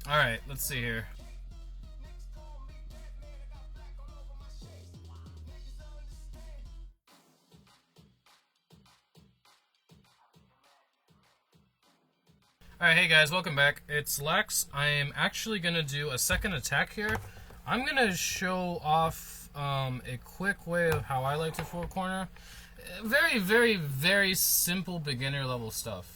Alright, let's see here. Alright, hey guys, welcome back. It's Lex. I am actually going to do a second attack here. I'm going to show off a quick way of how I like to four corner. Very, very, very simple beginner level stuff.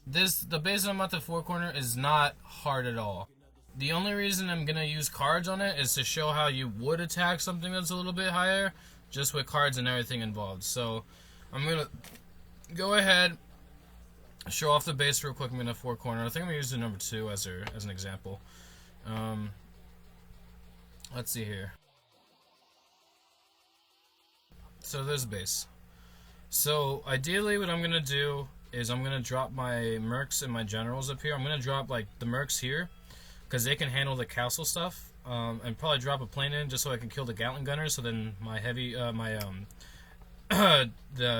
The base I'm about to four corner is not hard at all. The only reason I'm going to use cards on it is to show how you would attack something that's a little bit higher, just with cards and everything involved. So I'm going to go ahead, show off the base real quick. I'm going to four corner. I think I'm going to use the number 2 as an example. Let's see here. So there's base. So ideally what I'm going to do is I'm going to drop my mercs and my generals up here. I'm going to drop like the mercs here because they can handle the castle stuff, and probably drop a plane in just so I can kill the Gatling gunners, so then my heavy the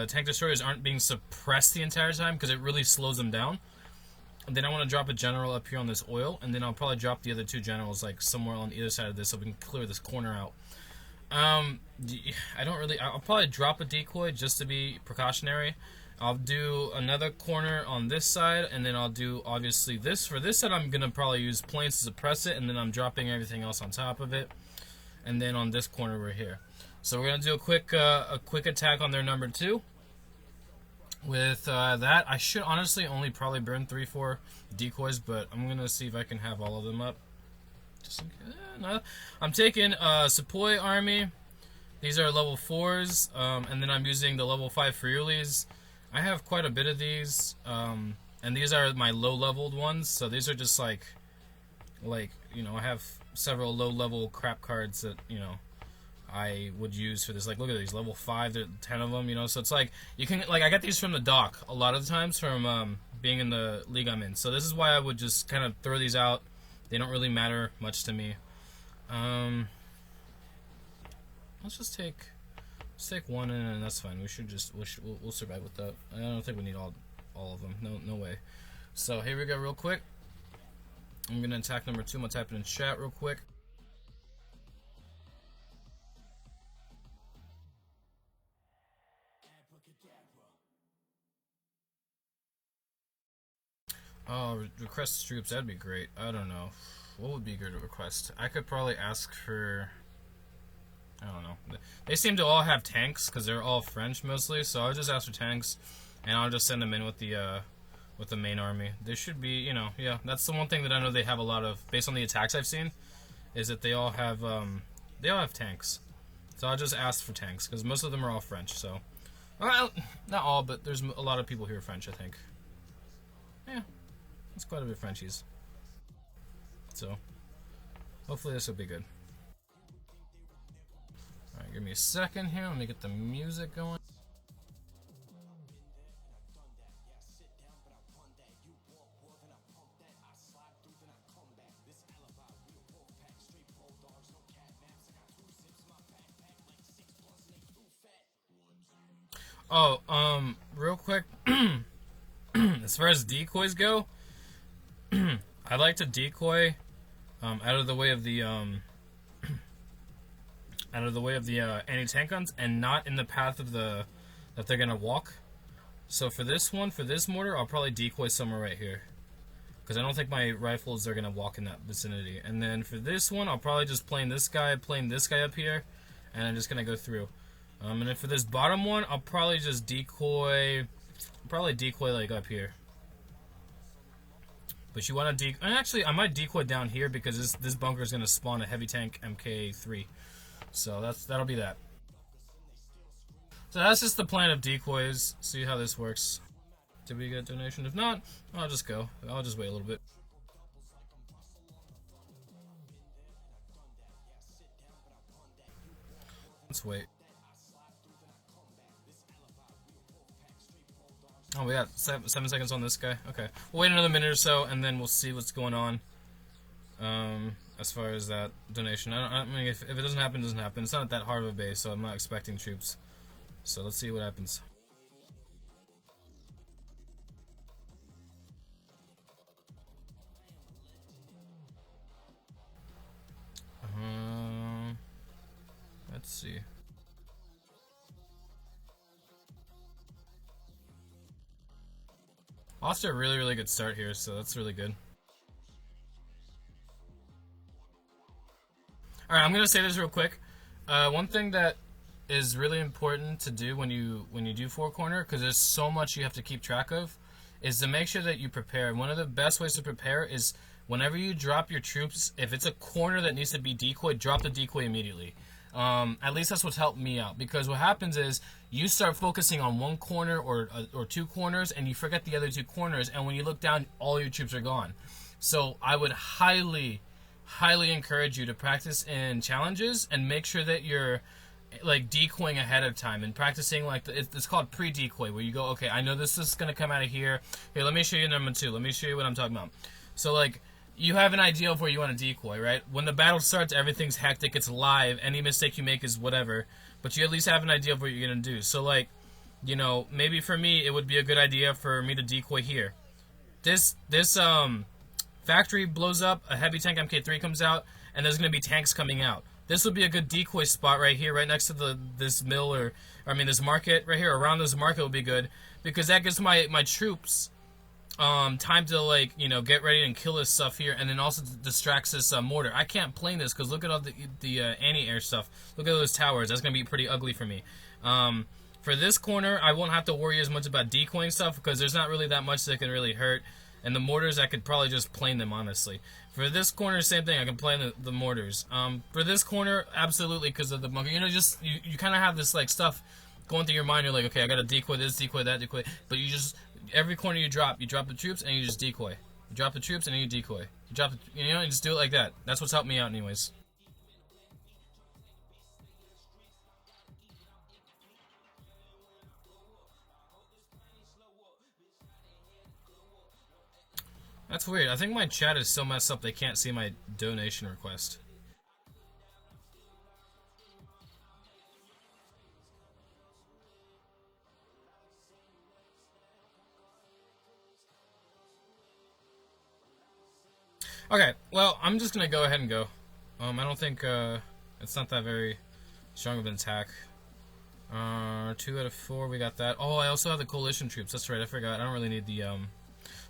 tank destroyers aren't being suppressed the entire time because it really slows them down. And then I want to drop a general up here on this oil, and then I'll probably drop the other 2 generals like somewhere on either side of this so we can clear this corner out. I'll probably drop a decoy just to be precautionary. I'll do another corner on this side, and then I'll do obviously this. For this side, I'm gonna probably use planes to suppress it, and then I'm dropping everything else on top of it. And then on this corner we're here. So we're gonna do a quick attack on their number 2. With that, I should honestly only probably burn 3-4 decoys, but I'm gonna see if I can have all of them up. No. I'm taking Sepoy army. These are level 4s, and then I'm using the level 5 Friulis. I have quite a bit of these, and these are my low-leveled ones. So these are just like you know, I have several low-level crap cards that I would use for this. Like, look at these, level 5, there are 10 of them, so it's like, you can, like, I get these from the dock a lot of the times from being in the league I'm in. So this is why I would just kind of throw these out. They don't really matter much to me. Let's take one in, and that's fine. We'll survive with that. I don't think we need all of them. No way. So here we go real quick. I'm gonna attack number 2. I'm gonna type it in chat real quick. Oh, request troops, that'd be great. I don't know. What would be good to request? I could probably ask for... I don't know. They seem to all have tanks, because they're all French mostly, so I'll just ask for tanks, and I'll just send them in with the main army. They should be, yeah, that's the one thing that I know they have a lot of, based on the attacks I've seen, is that they all have tanks. So I'll just ask for tanks, because most of them are all French, so... Well, not all, but there's a lot of people here French, I think. Yeah. It's quite a bit of Frenchies. So, hopefully this will be good. Alright, give me a second here. Let me get the music going. Oh, real quick. As far as decoys go, I like to decoy out of the way of the anti-tank guns, and not in the path of that they're gonna walk. So for this mortar, I'll probably decoy somewhere right here, because I don't think my rifles are gonna walk in that vicinity. And then for this one, I'll probably just plane this guy up here, and I'm just gonna go through. And then for this bottom one, I'll probably just decoy like up here. But you want to and actually, I might decoy down here because this bunker is going to spawn a heavy tank MK3. So that'll be that. So that's just the plan of decoys. See how this works. Did we get a donation? If not, I'll just go. I'll just wait a little bit. Let's wait. Oh, we got 7 seconds on this guy. Okay, we'll wait another minute or so, and then we'll see what's going on. As far as that donation, I mean, if it doesn't happen, it doesn't happen. It's not that hard of a base, so I'm not expecting troops. So let's see what happens. see. Lost a really, really good start here, so that's really good. Alright, I'm gonna say this real quick. One thing that is really important to do when you do four corner, because there's so much you have to keep track of, is to make sure that you prepare. One of the best ways to prepare is whenever you drop your troops, if it's a corner that needs to be decoyed, drop the decoy immediately. At least that's what's helped me out, because what happens is you start focusing on one corner or two corners and you forget the other two corners, and when you look down, all your troops are gone. So I would highly encourage you to practice in challenges and make sure that you're like decoying ahead of time and practicing like it's called pre-decoy, where you go, okay, I know this is going to come out of here. Hey, let me show you number 2. Let me show you what I'm talking about. So like you have an idea of where you want to decoy, right? When the battle starts, everything's hectic, it's live, any mistake you make is whatever, but you at least have an idea of what you're going to do. So like, you know, maybe for me it would be a good idea for me to decoy here. This factory blows up, a heavy tank MK3 comes out, and there's going to be tanks coming out. This would be a good decoy spot right here, right next to this mill, this market right here. Around this market would be good, because that gives my troops time to, like, you know, get ready and kill this stuff here, and then also distracts this mortar. I can't plane this because look at all the anti-air stuff. Look at those towers. That's going to be pretty ugly for me. For this corner, I won't have to worry as much about decoying stuff because there's not really that much that can really hurt. And the mortars, I could probably just plane them, honestly. For this corner, same thing. I can plane the mortars. For this corner, absolutely, because of the bunker. You know, just you kind of have this like stuff going through your mind. You're like, okay, I got to decoy this, decoy that, decoy. But you just, every corner you drop the troops and you just decoy. You drop the troops and then you decoy. You drop the, you know, you just do it like that. That's what's helped me out, anyways. That's weird. I think my chat is so messed up they can't see my donation request. Okay, well, I'm just gonna go ahead and go. I don't think, it's not that very strong of an attack. 2 out of 4, we got that. Oh, I also have the coalition troops. That's right, I forgot. I don't really need the,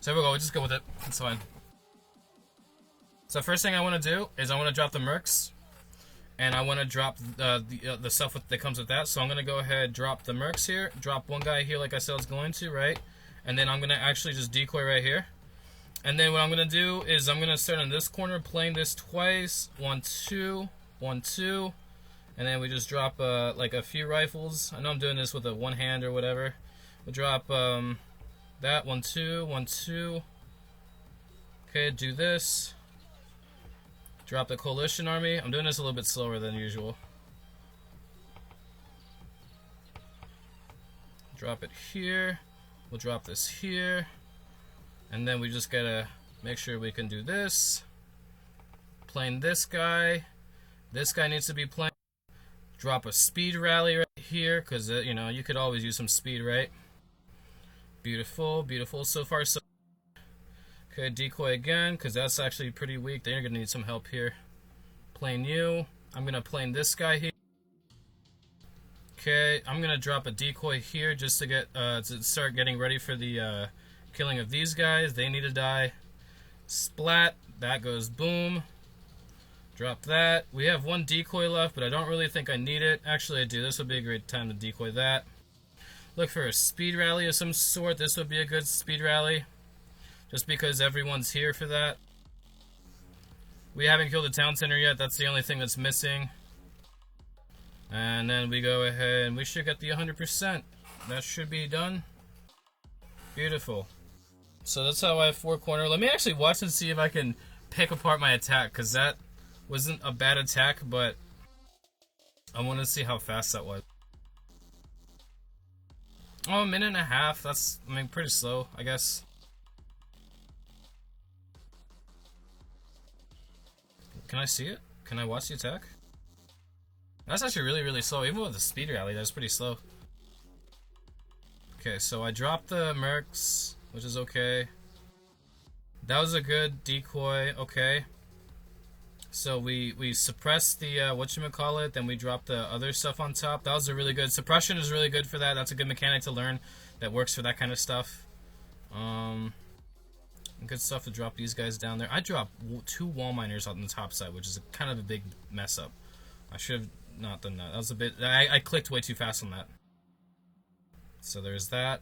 So there we go, we'll just go with it. It's fine. So first thing I want to do is I want to drop the mercs. And I want to drop the stuff that comes with that. So I'm going to go ahead, drop the mercs here. Drop one guy here like I said I was going to, right? And then I'm going to actually just decoy right here. And then what I'm going to do is I'm going to start on this corner, playing this twice. 1, 2, 1, 2. And then we just drop like a few rifles. I know I'm doing this with a one hand or whatever. We'll drop that 1, 2, 1, 2. Okay, do this. Drop the coalition army. I'm doing this a little bit slower than usual. Drop it here. We'll drop this here. And then we just gotta make sure we can do this. Plane this guy. This guy needs to be planed. Drop a speed rally right here, because, you know, you could always use some speed, right? Beautiful, beautiful. So far, so okay, decoy again, because that's actually pretty weak. They're going to need some help here. Plane you. I'm going to plane this guy here. Okay, I'm going to drop a decoy here just to get to start getting ready for the killing of these guys. They need to die. Splat. That goes boom. Drop that. We have one decoy left, but I don't really think I need it. Actually, I do. This would be a great time to decoy that. Look for a speed rally of some sort. This would be a good speed rally, just because everyone's here for that. We haven't killed the town center yet. That's the only thing that's missing. And then we go ahead and we should get the 100%. That should be done. Beautiful. So that's how I have 4 corner. Let me actually watch and see if I can pick apart my attack, because that wasn't a bad attack, but I want to see how fast that was. Oh, a minute and a half. That's, I mean, pretty slow, I guess. Can I see it? Can I watch the attack? That's actually really, really slow. Even with the speed rally, that's pretty slow. Okay, so I dropped the mercs, which is okay. That was a good decoy. Okay. So we suppressed the whatchamacallit, then we dropped the other stuff on top. That was a really good suppression is really good for that. That's a good mechanic to learn that works for that kind of stuff. Good stuff to drop these guys down there. I dropped 2 wall miners on the top side, which is kind of a big mess up. I should have not done that. That was a bit... I clicked way too fast on that. So there's that.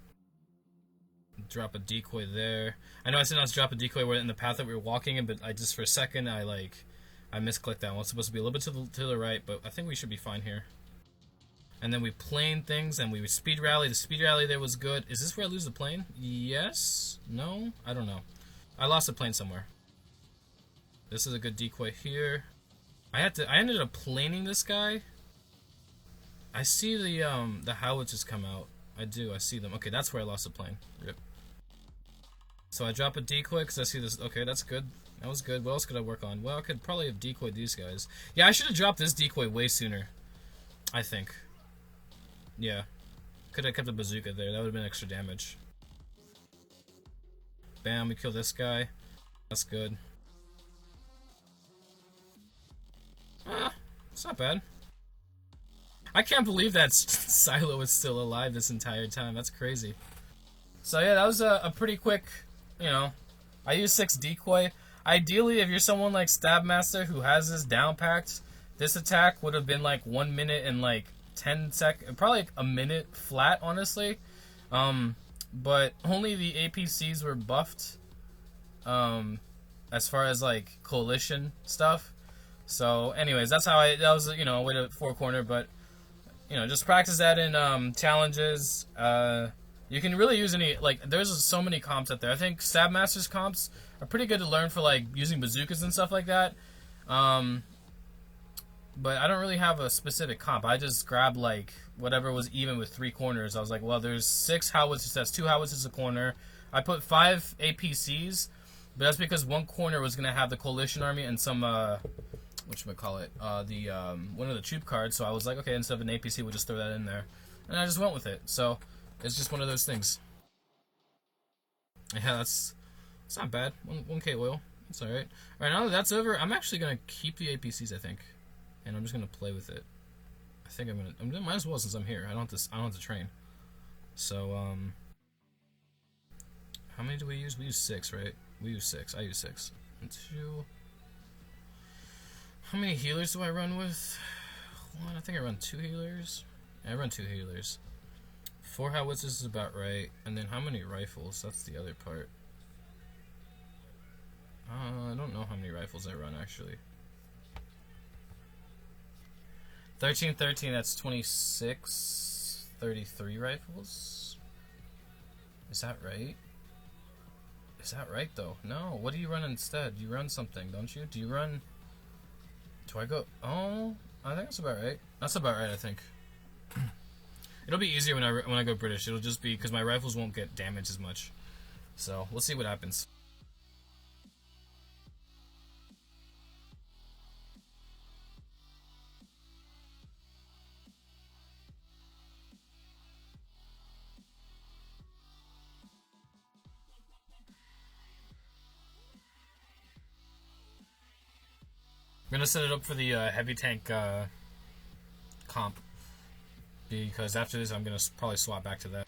Drop a decoy there. I know I said not to drop a decoy in the path that we were walking in, but I just for a second I misclicked that one. It's supposed to be a little bit to the right, but I think we should be fine here. And then we plane things, and we speed rally. The speed rally there was good. Is this where I lose the plane? Yes? No? I don't know. I lost the plane somewhere. This is a good decoy here. I ended up planing this guy. I see the howitzers come out. I do, I see them. Okay, that's where I lost the plane. Rip. So I drop a decoy because I see this. Okay, that's good. That was good. What else could I work on? Well, I could probably have decoyed these guys. Yeah, I should have dropped this decoy way sooner. I think. Yeah. Could have kept a bazooka there. That would have been extra damage. Bam, we kill this guy. That's good. It's not bad. I can't believe that Silo is still alive this entire time. That's crazy. So yeah, that was a pretty quick, you know, I used 6 decoy. Ideally, if you're someone like Stabmaster who has this down packed, this attack would have been like 1 minute and like 10 seconds, probably like a minute flat, honestly. But only the APCs were buffed, as far as like coalition stuff. So anyways, that's how that was, you know, a way to 4-corner, but you know, just practice that in challenges. You can really use any, like, there's so many comps out there. I think Stabmaster's comps are pretty good to learn for like using bazookas and stuff like that. But I don't really have a specific comp. I just grabbed like whatever was even with 3 corners. I was like, well, there's 6 howitzers, that's 2 howitzers a corner. I put 5 APCs, but that's because 1 corner was gonna have the coalition army and some whatchamacallit, one of the troop cards. So I was like, okay, instead of an APC, we'll just throw that in there, and I just went with it. So it's just one of those things. Yeah, it's not bad. 1K oil. It's all right. All right, now that that's over, I'm actually gonna keep the APCs, I think, and I'm just gonna play with it. I think I'm gonna might as well since I'm here. I don't have to train. So how many do we use? We use 6, right? We use 6. I use 6. 1, 2. How many healers do I run with? 1. I think I run 2 healers. Yeah, I run 2 healers. 4 howitzers is about right. And then how many rifles? That's the other part. I don't know how many rifles I run actually. 13, that's 26, 33 rifles. Is that right? Is that right though? No. What do you run instead? You run something, don't you? Do you run? Do I go? Oh, I think that's about right. That's about right, I think. It'll be easier when I go British. It'll just be because my rifles won't get damaged as much. So we'll see what happens. I'm gonna set it up for the heavy tank comp, because after this I'm gonna probably swap back to that.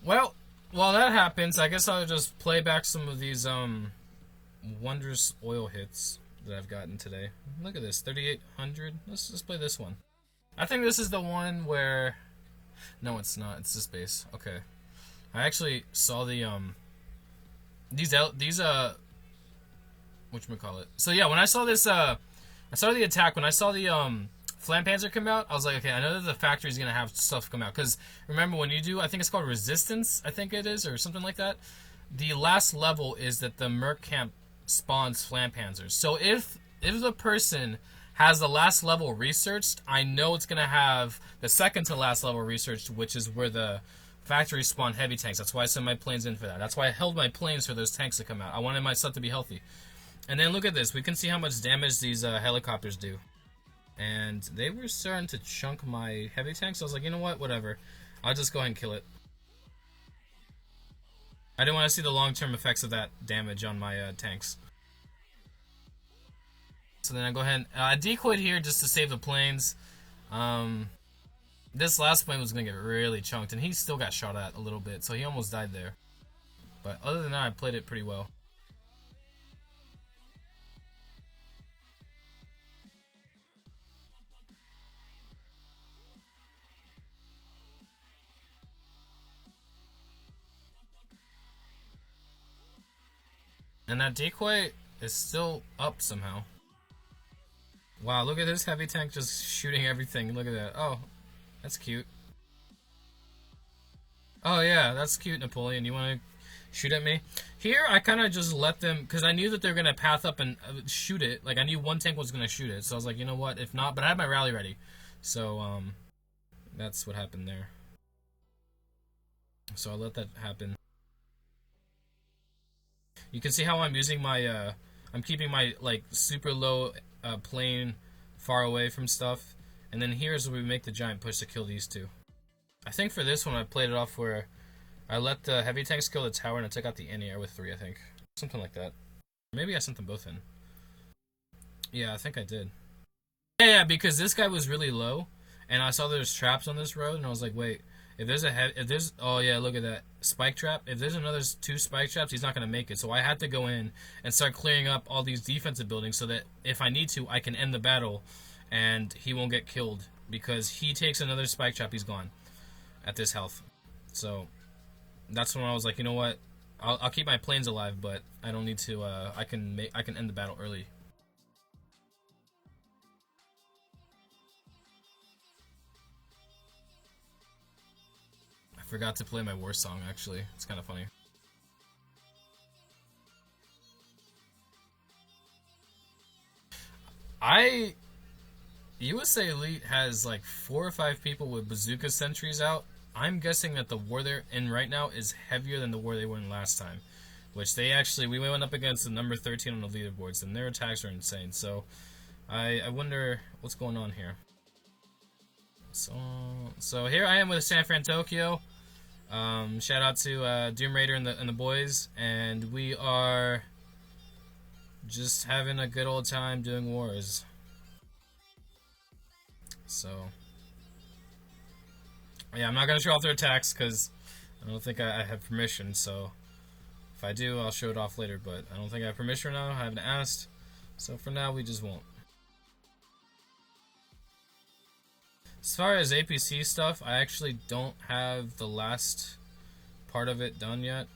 Well, while that happens, I guess I'll just play back some of these wondrous oil hits that I've gotten today. Look at this, 3,800. Let's just play this one. I think this is the one where... No, it's not. It's this base. Okay. I actually saw the whatchamacallit. So yeah, when I saw this I saw the attack, when I saw the Flampanzer come out, I was like, okay, I know that the factory's gonna have stuff come out, because remember when you do, I think it's called Resistance, I think it is, or something like that, the last level is that the Merc camp spawns Flampanzers. So if the person has the last level researched, I know it's gonna have the second to last level researched, which is where the factory spawn heavy tanks. That's why I sent my planes in for that. That's why I held my planes for those tanks to come out. I wanted my stuff to be healthy. And then look at this. We can see how much damage these helicopters do. And they were starting to chunk my heavy tanks. So I was like, you know what? Whatever. I'll just go ahead and kill it. I didn't want to see the long-term effects of that damage on my tanks. So then I go ahead and I decoyed here just to save the planes. This last plane was going to get really chunked, and he still got shot at a little bit, so he almost died there. But other than that, I played it pretty well. And that decoy is still up somehow. Wow, look at this heavy tank just shooting everything. Look at that. Oh, that's cute. Oh yeah, that's cute, Napoleon. You want to shoot at me? Here, I kind of just let them, because I knew that they were going to path up and shoot it. Like, I knew one tank was going to shoot it. So I was like, you know what, if not, but I had my rally ready. So, that's what happened there. So I'll let that happen. You can see how I'm using my, I'm keeping my, like, super low plane far away from stuff. And then here's where we make the giant push to kill these two. I think for this one I played it off where I let the heavy tanks kill the tower and I took out the anti-air with 3, I think. Something like that. Maybe I sent them both in. Yeah, I think I did. Yeah, because this guy was really low, and I saw there's traps on this road, and I was like, wait, if there's oh yeah, look at that spike trap. If there's another 2 spike traps, he's not gonna make it. So I had to go in and start clearing up all these defensive buildings so that if I need to, I can end the battle, and he won't get killed because he takes another spike trap, he's gone at this health. So that's when I was like, you know what, I'll keep my planes alive, but I don't need to. I can end the battle early. I forgot to play my war song, actually. It's kind of funny. USA Elite has like 4 or 5 people with bazooka sentries out. I'm guessing that the war they're in right now is heavier than the war they were in last time. Which they actually, we went up against the number 13 on the leaderboards, and their attacks are insane. So, I wonder what's going on here. So here I am with San Fran Tokyo. Shout out to Doom Raider and the boys, and we are just having a good old time doing wars. So yeah, I'm not gonna show off their attacks because I don't think I have permission. So if I do, I'll show it off later. But I don't think I have permission now. I haven't asked. So for now, we just won't. As far as APC stuff, I actually don't have the last part of it done yet.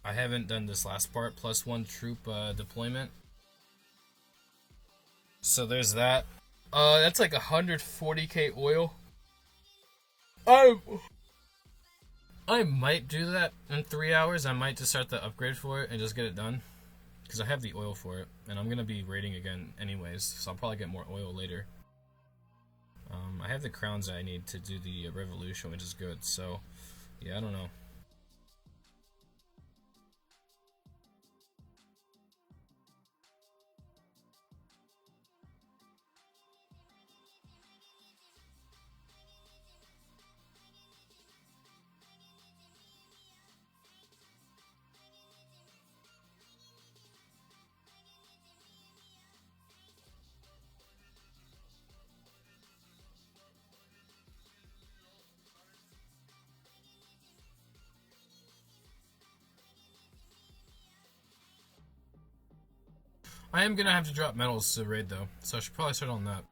I haven't done this last part, +1 troop deployment. So there's that. That's like 140k oil. I might do that in 3 hours. I might just start the upgrade for it and just get it done. Because I have the oil for it. And I'm going to be raiding again anyways, so I'll probably get more oil later. I have the crowns I need to do the revolution, which is good. So, yeah, I don't know. I am going to have to drop medals to raid, though, so I should probably start on that.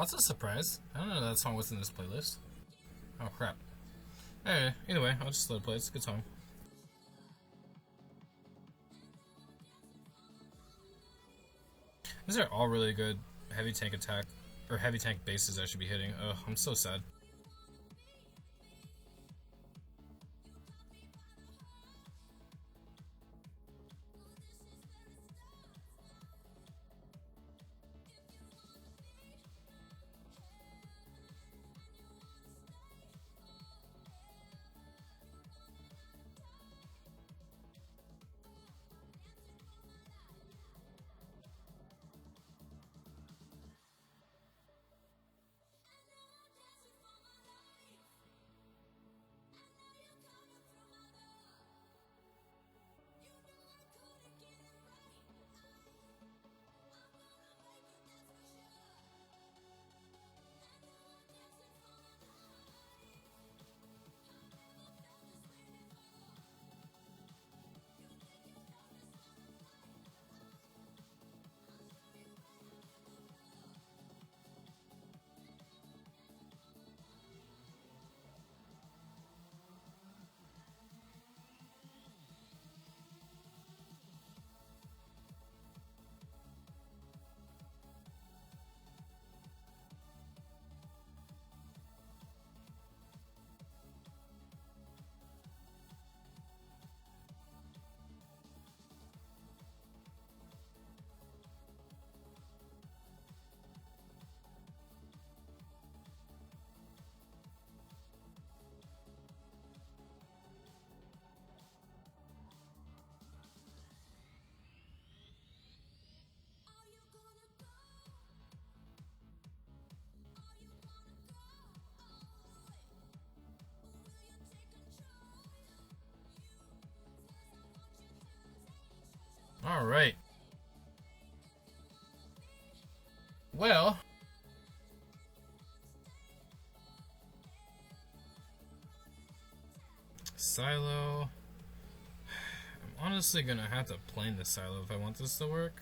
that's a surprise. I don't know that song was in this playlist. Oh crap. Anyway, I'll just let it play. It's a good song. These are all really good heavy tank attack or heavy tank bases I should be hitting. Ugh, I'm so sad. Alright. Well, silo. I'm honestly gonna have to plane the silo if I want this to work.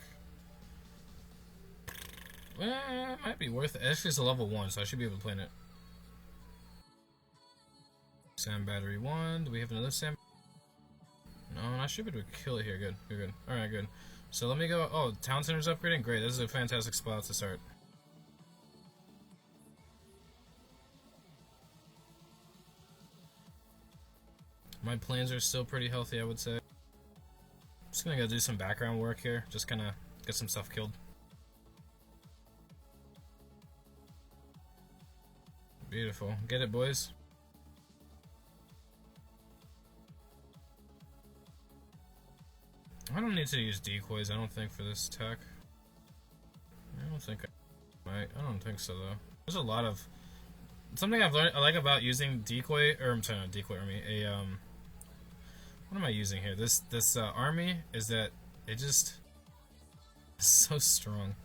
Well, it might be worth it. Actually, it's a level 1, so I should be able to plane it. Sand battery 1. Do we have another sand? No, I should be able to kill it here. Good, good, good. Alright, good. So let me go. Oh, town center's upgrading? Great, this is a fantastic spot to start. My planes are still pretty healthy, I would say. Just gonna go do some background work here. Just kinda get some stuff killed. Beautiful. Get it, boys? I don't need to use decoys, I don't think, for this attack. I don't think I might. I don't think so, though. There's a lot of... Something I've learned I like about using decoy, or I'm sorry, not decoy army, what am I using here? This army is that it just is so strong.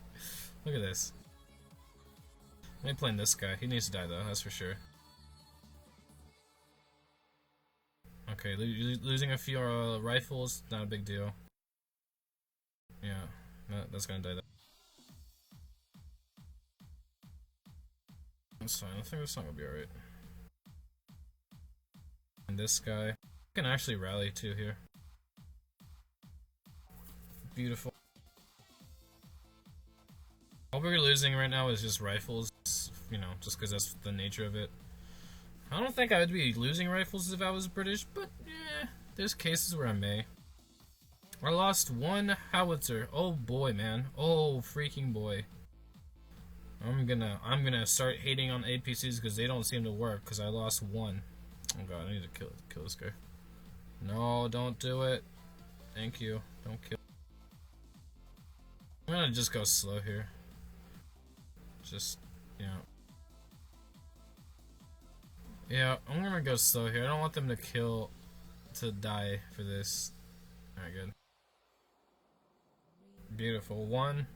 Look at this. I ain't playing this guy. He needs to die, though, that's for sure. Okay, losing a few rifles, not a big deal. Yeah, that's gonna die. That's fine. I think this song will be alright. And this guy can actually rally too here. Beautiful. All we're losing right now is just rifles, you know, just because that's the nature of it. I don't think I would be losing rifles if I was British, but yeah, there's cases where I may. I lost one howitzer. Oh boy, man. Oh freaking boy. I'm gonna start hating on APCs because they don't seem to work because I lost one. Oh god, I need to kill this guy. No, don't do it. Thank you. Don't kill. I'm gonna just go slow here. Just, you know. Yeah, I'm gonna go slow here. I don't want them to die for this. Alright, good. Beautiful. One.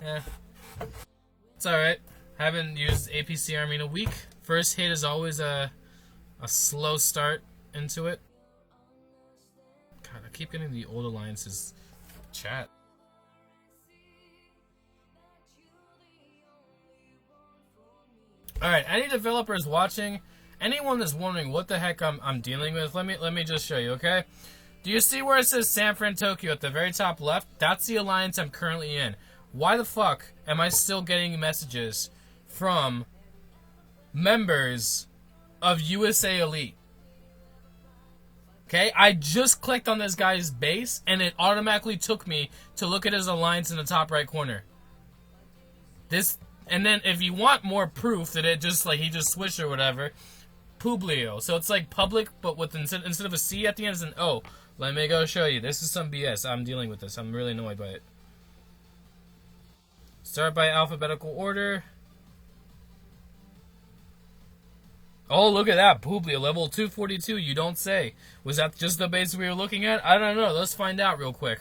It's alright. Haven't used APC Army in a week. First hit is always a slow start into it. God, I keep getting the old alliances chat. Alright, any developers watching, anyone that's wondering what the heck I'm dealing with, let me just show you, okay? Do you see where it says San Fran, Tokyo at the very top left? That's the alliance I'm currently in. Why the fuck am I still getting messages from members of USA Elite? Okay, I just clicked on this guy's base, and it automatically took me to look at his alliance in the top right corner. And then if you want more proof that it just, like, he just switched or whatever, Publio. So it's like public, but with instead of a C at the end, it's an O. Let me go show you. This is some BS. I'm dealing with this. I'm really annoyed by it. Start by alphabetical order. Oh, look at that. Publio, level 242, you don't say. Was that just the base we were looking at? I don't know. Let's find out real quick.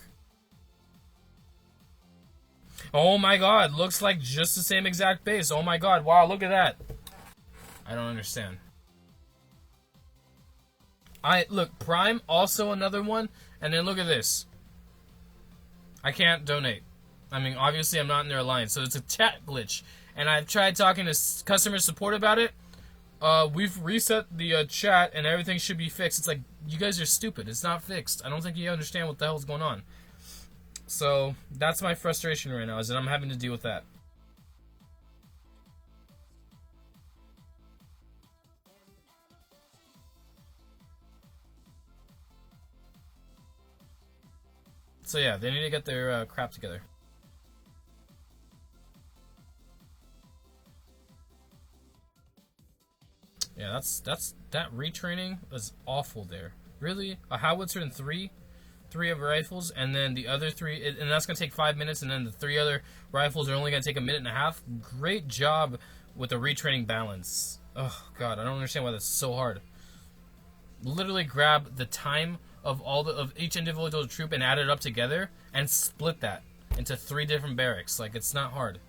Oh my god, looks like just the same exact base. Oh my god, wow, look at that. I don't understand. Look, Prime, also another one. And then look at this. I can't donate. I mean, obviously I'm not in their alliance, so it's a chat glitch. And I've tried talking to customer support about it. We've reset the chat and everything should be fixed. It's like, you guys are stupid. It's not fixed. I don't think you understand what the hell's going on. So, that's my frustration right now, is that I'm having to deal with that. So yeah, they need to get their crap together. Yeah, that retraining was awful there. Really? A howitzer and three of rifles, and then the other three, and that's going to take 5 minutes, and then the 3 other rifles are only going to take 1.5 minutes. Great job with the retraining balance. Oh, God, I don't understand why that's so hard. Literally grab the time of each individual troop and add it up together, and split that into 3 different barracks. Like, it's not hard.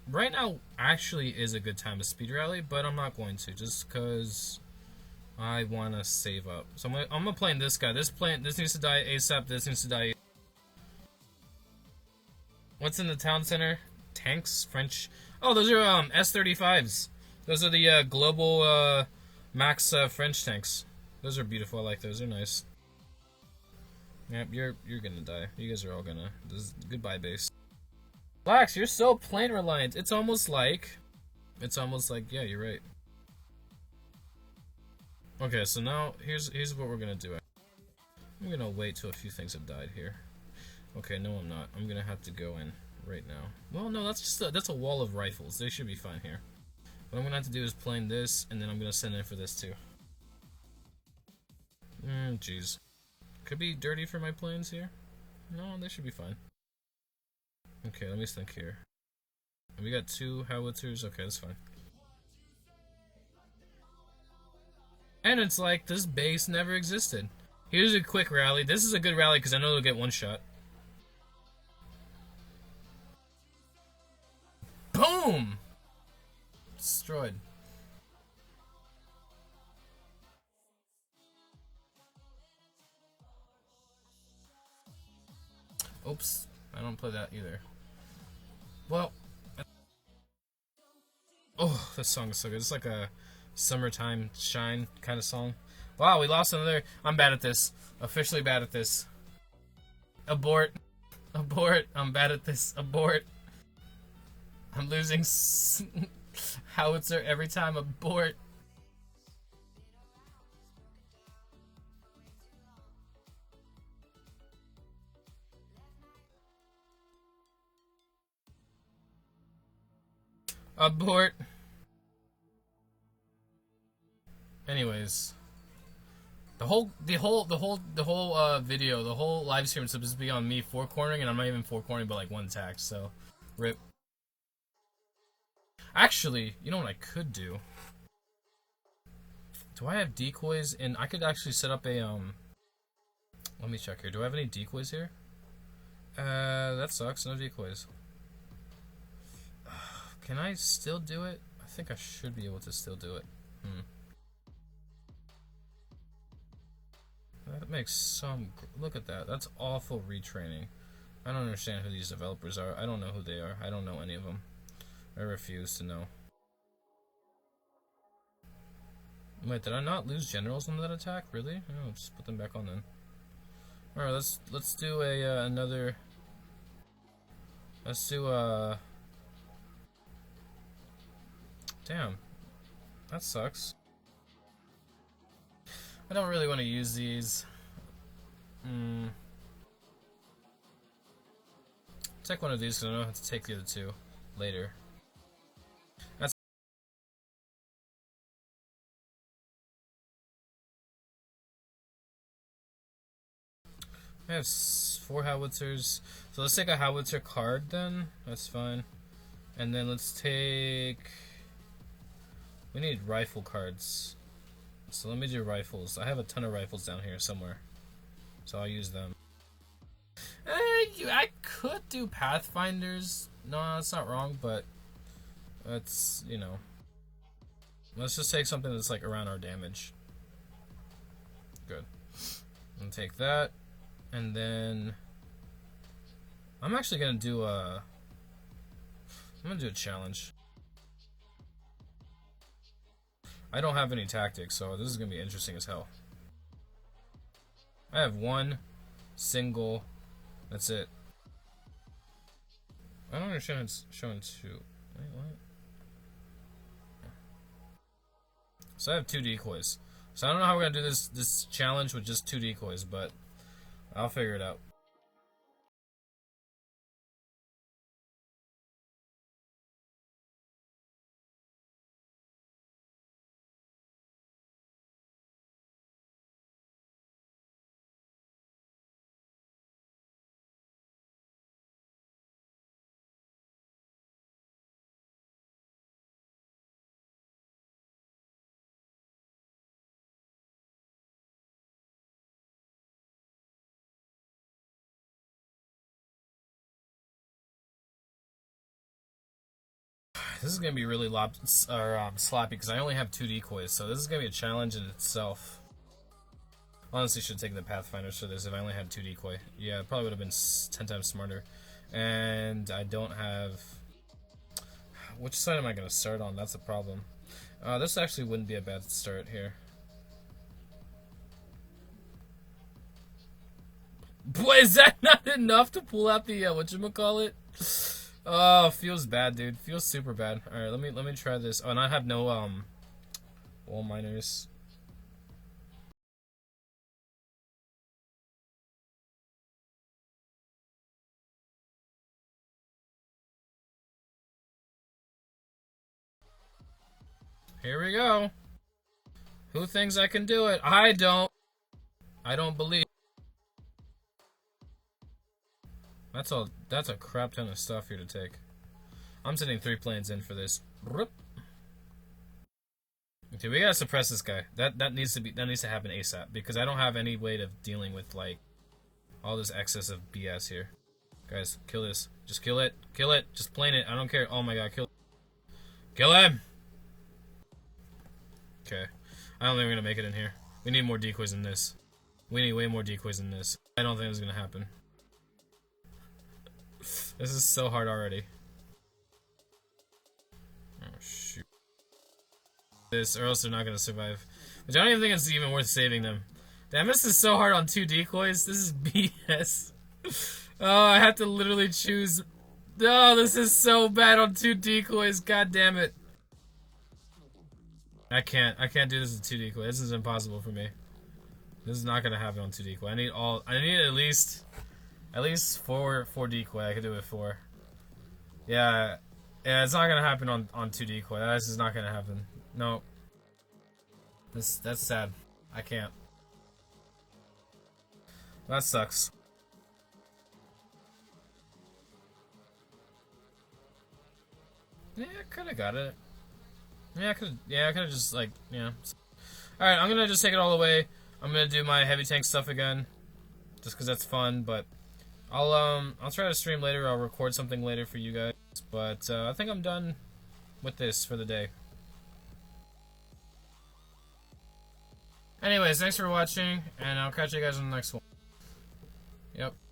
Right now actually is a good time to speed rally, but I'm not going to, just because I want to save up. So I'm gonna play this guy. This needs to die ASAP. This needs to die. What's in the town center? Tanks? French? Oh, those are S-35s. Those are the global max French tanks. Those are beautiful. I like those. They're nice. Yep, you're gonna die. You guys are all gonna. Goodbye, base. Relax, you're so plane reliant. It's almost like, yeah, you're right. Okay, so now here's what we're gonna do. I'm gonna wait till a few things have died here. Okay, no, I'm not. I'm gonna have to go in right now. Well, no, that's a wall of rifles. They should be fine here. What I'm gonna have to do is plane this, and then I'm gonna send in for this too. Jeez. Could be dirty for my planes here. No, they should be fine. Okay, let me think here. We got 2 howitzers. Okay, that's fine. And it's like this base never existed. Here's a quick rally. This is a good rally because I know they'll get 1 shot. Boom! Destroyed. Oops. I don't play that either. Well, oh, this song is so good. It's like a summertime shine kind of song. Wow, we lost another. I'm bad at this. Officially bad at this. Abort. Abort. I'm bad at this. Abort. I'm losing howitzer every time. Abort. Abort. Anyways, the whole video, the whole live stream is supposed to be on me four cornering, and I'm not even four cornering, but like one attack. So, rip. Actually, you know what I could do? Do I have decoys? And I could actually set up a Let me check here. Do I have any decoys here? That sucks. No decoys. Can I still do it? I think I should be able to still do it. That makes some... Look at that. That's awful retraining. I don't understand who these developers are. I don't know who they are. I don't know any of them. I refuse to know. Wait, did I not lose generals on that attack? Really? Oh, just put them back on then. Alright, let's do a another... Let's do Damn. That sucks. I don't really want to use these. Take one of these because I know how to take the other two later. That's I have 4 howitzers. So let's take a howitzer card then. That's fine. And then let's take... We need rifle cards. So let me do rifles. I have a ton of rifles down here somewhere. So I'll use them. I could do Pathfinders. No, that's not wrong, but... That's, you know... Let's just take something that's like around our damage. Good. And take that. And then... I'm actually gonna do a... I'm gonna do a challenge. I don't have any tactics, so this is gonna be interesting as hell. I have one single. That's it. I don't understand it's showing 2. Wait, what? So I have 2 decoys. So I don't know how we're gonna do this challenge with just 2 decoys, but I'll figure it out. This is gonna be really sloppy because I only have 2 decoys, so this is gonna be a challenge in itself. Honestly, should have taken the Pathfinders for this if I only had 2 decoy. Yeah, it probably would have been 10 times smarter. And I don't have... Which side am I gonna start on? That's a problem. This actually wouldn't be a bad start here. Boy, is that not enough to pull out the whatchamacallit? Oh, feels bad, dude. Feels super bad. All right, let me try this. Oh, and I have no wall miners. Here we go. Who thinks I can do it? I don't. I don't believe. That's a crap ton of stuff here to take. I'm sending 3 planes in for this. Okay, we gotta suppress this guy. That needs to happen ASAP because I don't have any way of dealing with like all this excess of BS here. Guys, kill this. Just kill it. Kill it. Just plane it. I don't care. Oh my god, kill him. Okay. I don't think we're gonna make it in here. We need more decoys than this. We need way more decoys than this. I don't think this is gonna happen. This is so hard already. Oh shoot. This, or else they're not gonna survive. Which I don't even think it's even worth saving them. Damn, this is so hard on 2 decoys. This is BS. Oh, I have to literally choose. Oh, this is so bad on 2 decoys. God damn it. I can't do this with 2 decoys. This is impossible for me. This is not gonna happen on 2 decoy. I need at least 4 decoy. I could do it with 4. Yeah, Yeah, it's not gonna happen on 2 decoy. This is not gonna happen. No. That's sad. I can't. That sucks. Yeah, I could have got it. Yeah, I could. Yeah, I could have just like yeah. All right, I'm gonna just take it all away. I'm gonna do my heavy tank stuff again, just because that's fun. But I'll try to stream later. I'll record something later for you guys. But I think I'm done with this for the day. Anyways, thanks for watching, and I'll catch you guys on the next one. Yep.